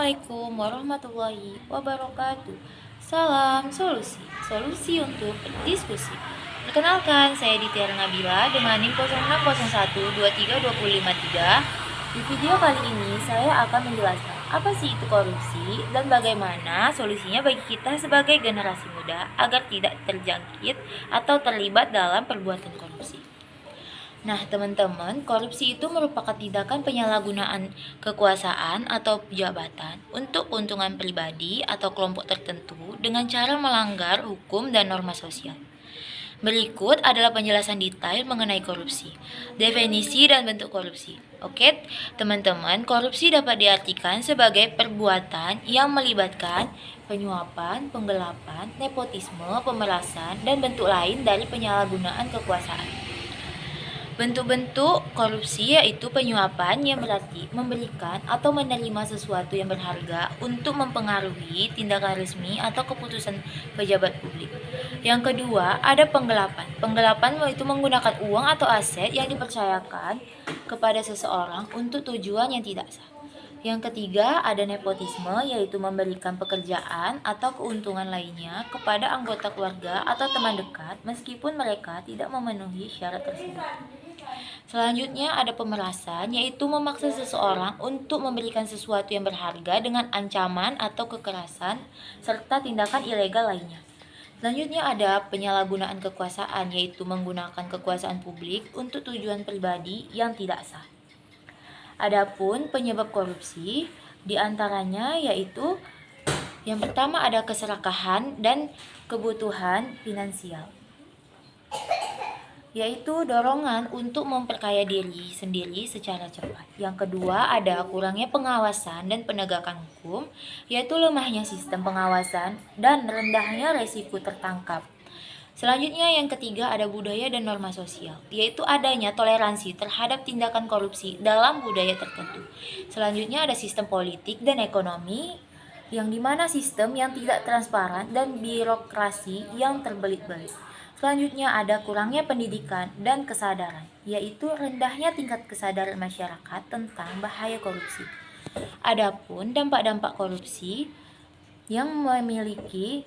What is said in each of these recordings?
Assalamualaikum warahmatullahi wabarakatuh. Salam solusi, solusi untuk diskusi. Perkenalkan, saya Ditya Nabila dengan NIM 0601232053. Di video kali ini saya akan menjelaskan apa sih itu korupsi dan bagaimana solusinya bagi kita sebagai generasi muda agar tidak terjangkit atau terlibat dalam perbuatan korupsi. Nah, teman-teman, korupsi itu merupakan tindakan penyalahgunaan kekuasaan atau jabatan untuk keuntungan pribadi atau kelompok tertentu dengan cara melanggar hukum dan norma sosial. Berikut adalah penjelasan detail mengenai korupsi, definisi dan bentuk korupsi. Oke, teman-teman, korupsi dapat diartikan sebagai perbuatan yang melibatkan penyuapan, penggelapan, nepotisme, pemerasan, dan bentuk lain dari penyalahgunaan kekuasaan. Bentuk-bentuk korupsi yaitu penyuapan yang berarti memberikan atau menerima sesuatu yang berharga untuk mempengaruhi tindakan resmi atau keputusan pejabat publik. Yang kedua, ada penggelapan. Penggelapan yaitu menggunakan uang atau aset yang dipercayakan kepada seseorang untuk tujuan yang tidak sah. Yang ketiga, ada nepotisme, yaitu memberikan pekerjaan atau keuntungan lainnya kepada anggota keluarga atau teman dekat meskipun mereka tidak memenuhi syarat tersebut. Selanjutnya ada pemerasan, yaitu memaksa seseorang untuk memberikan sesuatu yang berharga dengan ancaman atau kekerasan serta tindakan ilegal lainnya. Selanjutnya ada penyalahgunaan kekuasaan, yaitu menggunakan kekuasaan publik untuk tujuan pribadi yang tidak sah. Adapun penyebab korupsi diantaranya yaitu yang pertama ada keserakahan dan kebutuhan finansial, yaitu dorongan untuk memperkaya diri sendiri secara cepat. Yang kedua ada kurangnya pengawasan dan penegakan hukum, yaitu lemahnya sistem pengawasan dan rendahnya resiko tertangkap. Selanjutnya yang ketiga ada budaya dan norma sosial, yaitu adanya toleransi terhadap tindakan korupsi dalam budaya tertentu. Selanjutnya ada sistem politik dan ekonomi, yang dimana sistem yang tidak transparan dan birokrasi yang terbelit-belit. Selanjutnya ada kurangnya pendidikan dan kesadaran, yaitu rendahnya tingkat kesadaran masyarakat tentang bahaya korupsi. Adapun dampak-dampak korupsi yang memiliki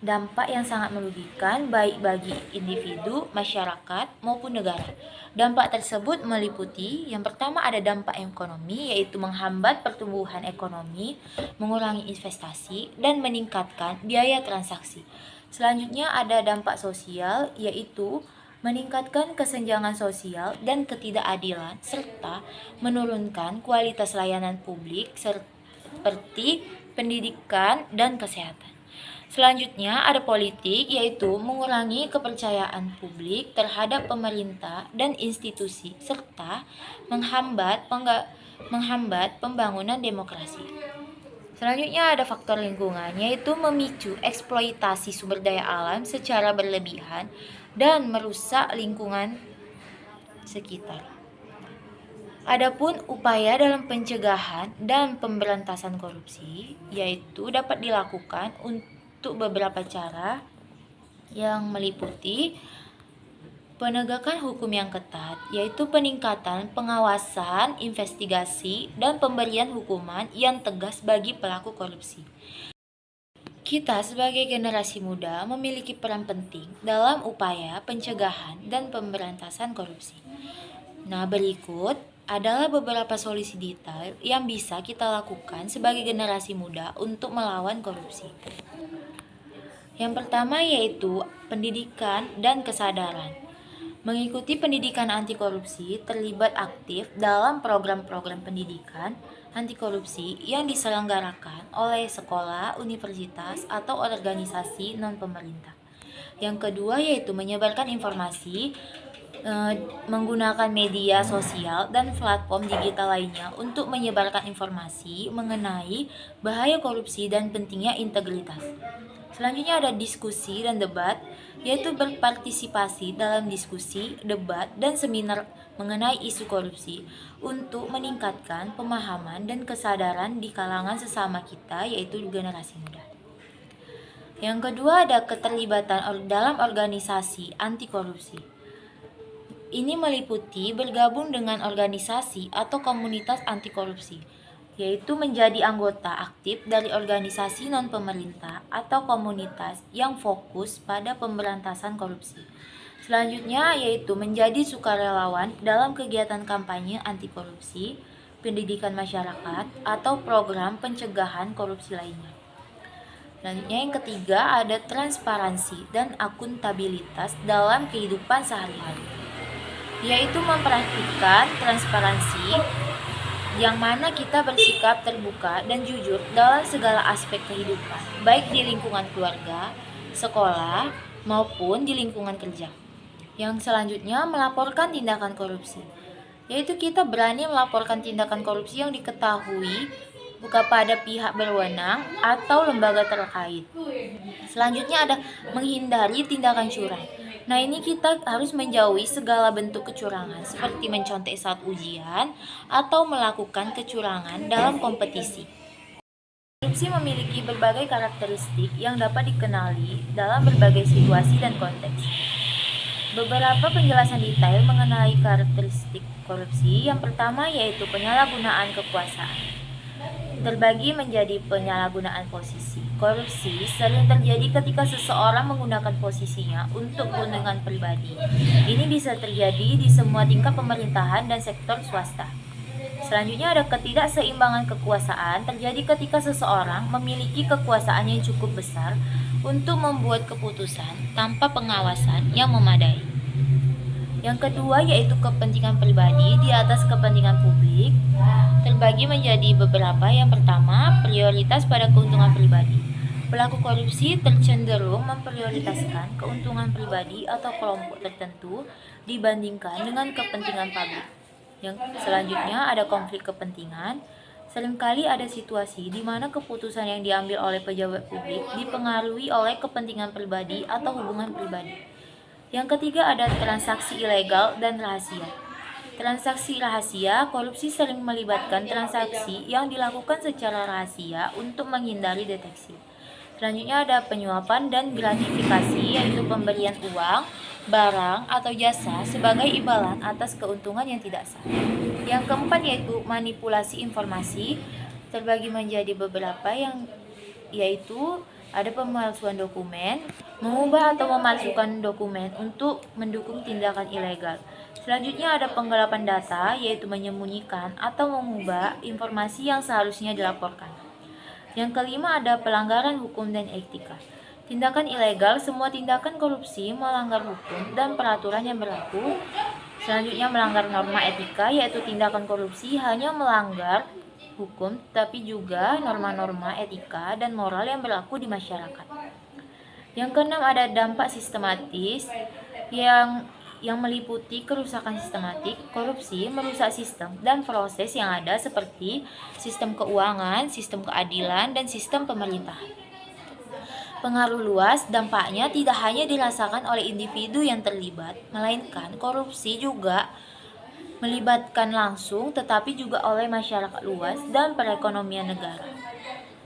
dampak yang sangat merugikan baik bagi individu, masyarakat, maupun negara. Dampak tersebut meliputi yang pertama ada dampak ekonomi, yaitu menghambat pertumbuhan ekonomi, mengurangi investasi, dan meningkatkan biaya transaksi. Selanjutnya ada dampak sosial, yaitu meningkatkan kesenjangan sosial dan ketidakadilan, serta menurunkan kualitas layanan publik seperti pendidikan dan kesehatan. Selanjutnya ada politik, yaitu mengurangi kepercayaan publik terhadap pemerintah dan institusi, serta menghambat pembangunan demokrasi. Selanjutnya ada faktor lingkungan, yaitu memicu eksploitasi sumber daya alam secara berlebihan dan merusak lingkungan sekitar. Adapun upaya dalam pencegahan dan pemberantasan korupsi, yaitu dapat dilakukan untuk beberapa cara yang meliputi penegakan hukum yang ketat, yaitu peningkatan pengawasan, investigasi, dan pemberian hukuman yang tegas bagi pelaku korupsi. Kita sebagai generasi muda memiliki peran penting dalam upaya pencegahan dan pemberantasan korupsi. Nah, berikut adalah beberapa solusi detail yang bisa kita lakukan sebagai generasi muda untuk melawan korupsi. Yang pertama yaitu pendidikan dan kesadaran. Mengikuti pendidikan anti korupsi, terlibat aktif dalam program-program pendidikan anti korupsi yang diselenggarakan oleh sekolah, universitas, atau organisasi non-pemerintah. Yang kedua yaitu menyebarkan informasi menggunakan media sosial dan platform digital lainnya untuk menyebarkan informasi mengenai bahaya korupsi dan pentingnya integritas. Selanjutnya ada diskusi dan debat, yaitu berpartisipasi dalam diskusi, debat, dan seminar mengenai isu korupsi untuk meningkatkan pemahaman dan kesadaran di kalangan sesama kita, yaitu generasi muda. Yang kedua ada keterlibatan dalam organisasi anti korupsi. Ini meliputi bergabung dengan organisasi atau komunitas anti korupsi yaitu menjadi anggota aktif dari organisasi non-pemerintah atau komunitas yang fokus pada pemberantasan korupsi. Selanjutnya yaitu menjadi sukarelawan dalam kegiatan kampanye anti korupsi, pendidikan masyarakat, atau program pencegahan korupsi lainnya. Selanjutnya yang ketiga ada transparansi dan akuntabilitas dalam kehidupan sehari-hari, yaitu memperhatikan transparansi yang mana kita bersikap terbuka dan jujur dalam segala aspek kehidupan, baik di lingkungan keluarga, sekolah, maupun di lingkungan kerja. Yang selanjutnya melaporkan tindakan korupsi, yaitu kita berani melaporkan tindakan korupsi yang diketahui kepada pihak berwenang atau lembaga terkait. Selanjutnya ada menghindari tindakan curang. Nah, ini kita harus menjauhi segala bentuk kecurangan seperti mencontek saat ujian atau melakukan kecurangan dalam kompetisi. Korupsi memiliki berbagai karakteristik yang dapat dikenali dalam berbagai situasi dan konteks. Beberapa penjelasan detail mengenai karakteristik korupsi. Yang pertama yaitu penyalahgunaan kekuasaan. Terbagi menjadi penyalahgunaan posisi. Korupsi sering terjadi ketika seseorang menggunakan posisinya untuk keuntungan pribadi. Ini bisa terjadi di semua tingkat pemerintahan dan sektor swasta. Selanjutnya ada ketidakseimbangan kekuasaan terjadi ketika seseorang memiliki kekuasaan yang cukup besar untuk membuat keputusan tanpa pengawasan yang memadai. Yang kedua yaitu kepentingan pribadi di atas kepentingan publik, terbagi menjadi beberapa. Yang pertama, prioritas pada keuntungan pribadi. Pelaku korupsi tercenderung memprioritaskan keuntungan pribadi atau kelompok tertentu dibandingkan dengan kepentingan publik. Yang selanjutnya ada konflik kepentingan. Seringkali ada situasi di mana keputusan yang diambil oleh pejabat publik dipengaruhi oleh kepentingan pribadi atau hubungan pribadi. Yang ketiga ada transaksi ilegal dan rahasia. Transaksi rahasia, korupsi sering melibatkan transaksi yang dilakukan secara rahasia untuk menghindari deteksi. Selanjutnya ada penyuapan dan gratifikasi, yaitu pemberian uang, barang, atau jasa sebagai imbalan atas keuntungan yang tidak sah. Yang keempat yaitu manipulasi informasi, terbagi menjadi beberapa yaitu ada pemalsuan dokumen, mengubah atau memalsukan dokumen untuk mendukung tindakan ilegal. Selanjutnya ada penggelapan data, yaitu menyembunyikan atau mengubah informasi yang seharusnya dilaporkan. Yang kelima ada pelanggaran hukum dan etika. Tindakan ilegal, semua tindakan korupsi melanggar hukum dan peraturan yang berlaku. Selanjutnya melanggar norma etika, yaitu tindakan korupsi hanya melanggar hukum tapi juga norma-norma etika dan moral yang berlaku di masyarakat. Yang keenam ada dampak sistematis yang meliputi kerusakan sistematik. Korupsi merusak sistem dan proses yang ada seperti sistem keuangan, sistem keadilan, dan sistem pemerintahan. Pengaruh luas dampaknya tidak hanya dirasakan oleh individu yang terlibat, melainkan korupsi juga melibatkan langsung tetapi juga oleh masyarakat luas dan perekonomian negara.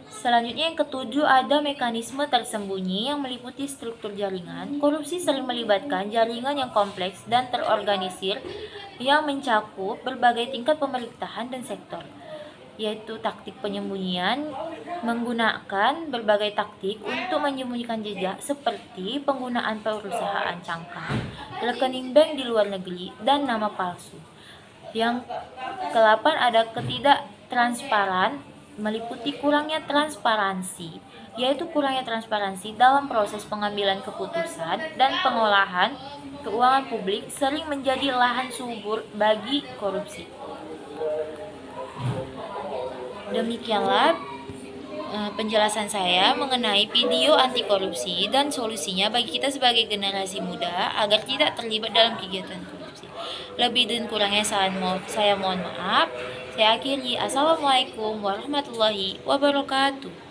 Selanjutnya yang ketujuh ada mekanisme tersembunyi yang meliputi struktur jaringan. Korupsi sering melibatkan jaringan yang kompleks dan terorganisir yang mencakup berbagai tingkat pemerintahan dan sektor, yaitu taktik penyembunyian menggunakan berbagai taktik untuk menyembunyikan jejak seperti penggunaan perusahaan cangkang, rekening bank di luar negeri, dan nama palsu. Yang ke-8 ada ketidaktransparan, meliputi kurangnya transparansi, yaitu kurangnya transparansi dalam proses pengambilan keputusan dan pengolahan keuangan publik sering menjadi lahan subur bagi korupsi. Demikianlah penjelasan saya mengenai video anti korupsi dan solusinya bagi kita sebagai generasi muda agar tidak terlibat dalam kegiatan korupsi. Lebih dan kurangnya saya mohon maaf. Saya akhiri. Assalamualaikum warahmatullahi wabarakatuh.